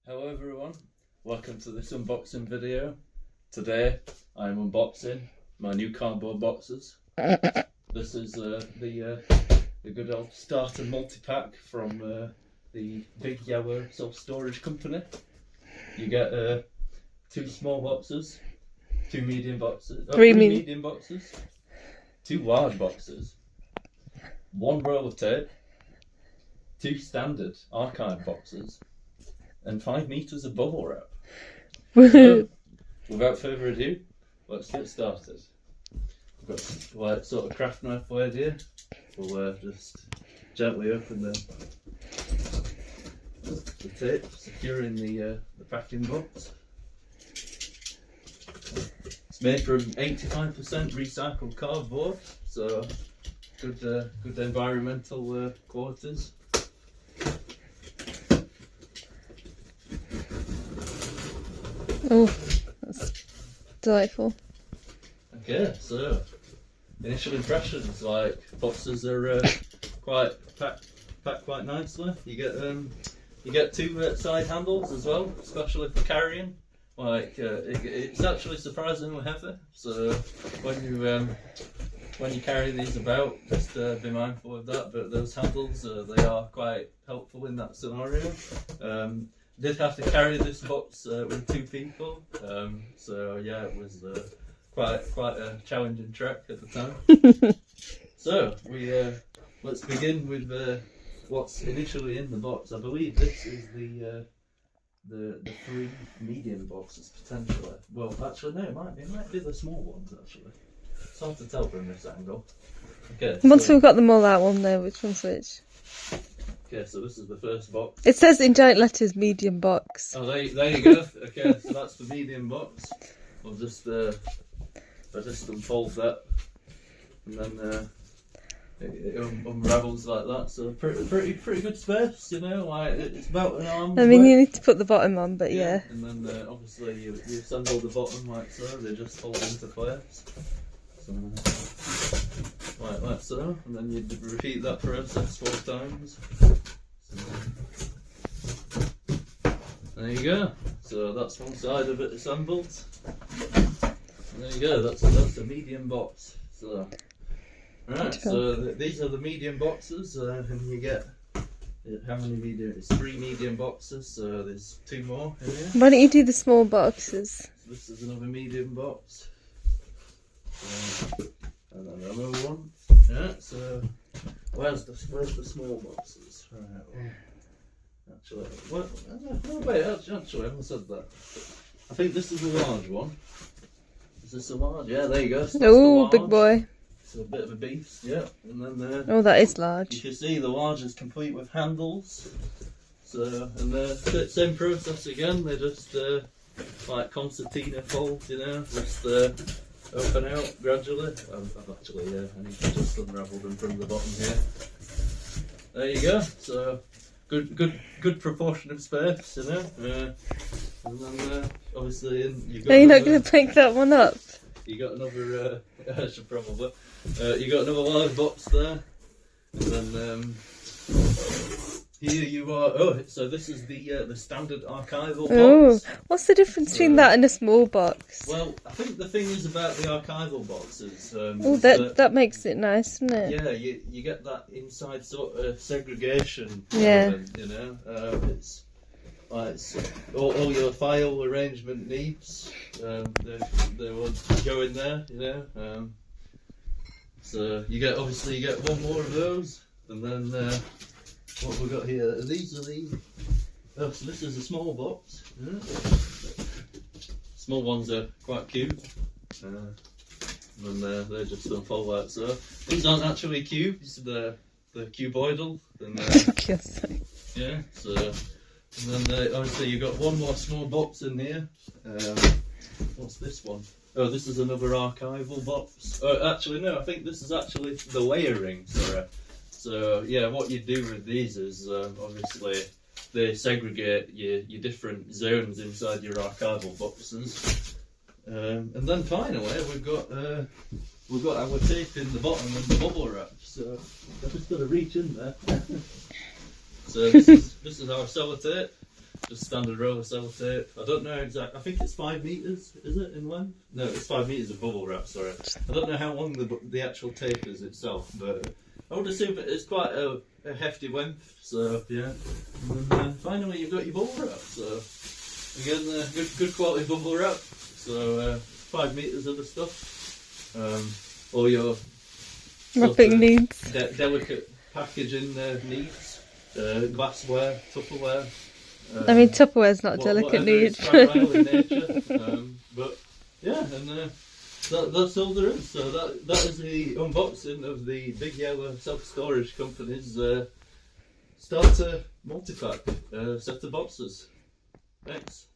Hello everyone, welcome to this unboxing video. Today I'm unboxing my new cardboard boxes. This is the good old starter multi-pack from the Big Yellow Self-Storage Company. You get 2 small boxes, 2 medium boxes, 3 medium boxes, 2 large boxes, 1 roll of tape, 2 standard archive boxes, and 5 meters of bubble wrap. So, without further ado, let's get started. I've got like sort of craft knife blade here. We'll just gently open the tape, securing the packing box. It's made from 85% recycled cardboard, so good environmental qualities. Oh, that's delightful. Okay, so initial impressions, like boxes are quite packed quite nicely. You get 2 side handles as well, especially for carrying. Like it's actually surprisingly heavy. So when you carry these about, just be mindful of that. But those handles, they are quite helpful in that scenario. Did have to carry this box with 2 people, so yeah, it was quite a challenging trek at the time. So let's begin with what's initially in the box. I believe this is the 3 medium boxes potentially. Well, actually no, it might be the small ones actually. It's hard to tell from this angle. Okay. Once we've got them all out, we'll know which one's which. Okay, so this is the first box. It says in giant letters, medium box. Oh, there you go. Okay, so that's the medium box. I'll just unfold that, and then it unravels like that. So pretty good space, you know. Like it's about an arm's I mean, width. you need to put the bottom on, but yeah. And then obviously you assemble the bottom like so. They just fold into place. So, like so, and then you repeat that process 4 times. So, there you go. So that's one side of it assembled. And there you go. That's the medium box. So, right. So these are the medium boxes, and you get how many medium? It's 3 medium boxes. So there's 2 more in here. Why don't you do the small boxes? So this is another medium box. And then another one. Yeah, so where's the small boxes? Right. Well, actually, wait. Actually, I haven't said that. I think this is the large one. Is this the large? Yeah, there you go. So Oh, big boy. It's a bit of a beast. Yeah, and then Oh, that is you large. can see the large is complete with handles. So and the same process again. They just like concertina fold, you know, just open out gradually. I've actually, I need to just unravel them from the bottom here. There you go. So good proportion of space, you know. And then obviously you've got. Are you not going to pick that one up? You got another. I should probably. You got another large box there, and then here you are. Oh, so this is the standard archival box. What's the difference between that and a small box? Well, I think the thing is about the archival boxes. That makes it nice, doesn't it? Yeah, you get that inside sort of segregation. Yeah. Element, you know, it's like all your file arrangement needs. They will go in there, you know. So you get 1 more of those, and then. What we got here? These are the. Oh, so this is a small box. Yeah. Small ones are quite cute. And they're just unfold like so. These aren't actually cubes. They're cuboidal. And, yeah. So, and then obviously you've got 1 more small box in here. What's this one? Oh, this is another archival box. Actually, no. I think this is actually the layering. Sorry. So yeah, what you do with these is obviously they segregate your different zones inside your archival boxes, and then finally we've got our tape in the bottom and the bubble wrap. So I've just got to reach in there. So this is our sellotape. just standard roller sellotape. I don't know exactly. I think it's 5 meters. Is it in length? No, it's 5 meters of bubble wrap. Sorry, I don't know how long the actual tape is itself, but I would assume it's quite a hefty length. So yeah, and then, finally you've got your bubble wrap. So again, good quality bubble wrap. So 5 meters of the stuff. All your Nothing needs. delicate packaging needs. Glassware, Tupperware. I mean, Tupperware's not a delicate need. It's fragile in nature. But yeah, and that's all there is. So that is the unboxing of the Big Yellow Self-Storage Company's starter multi-pack set of boxes. Thanks.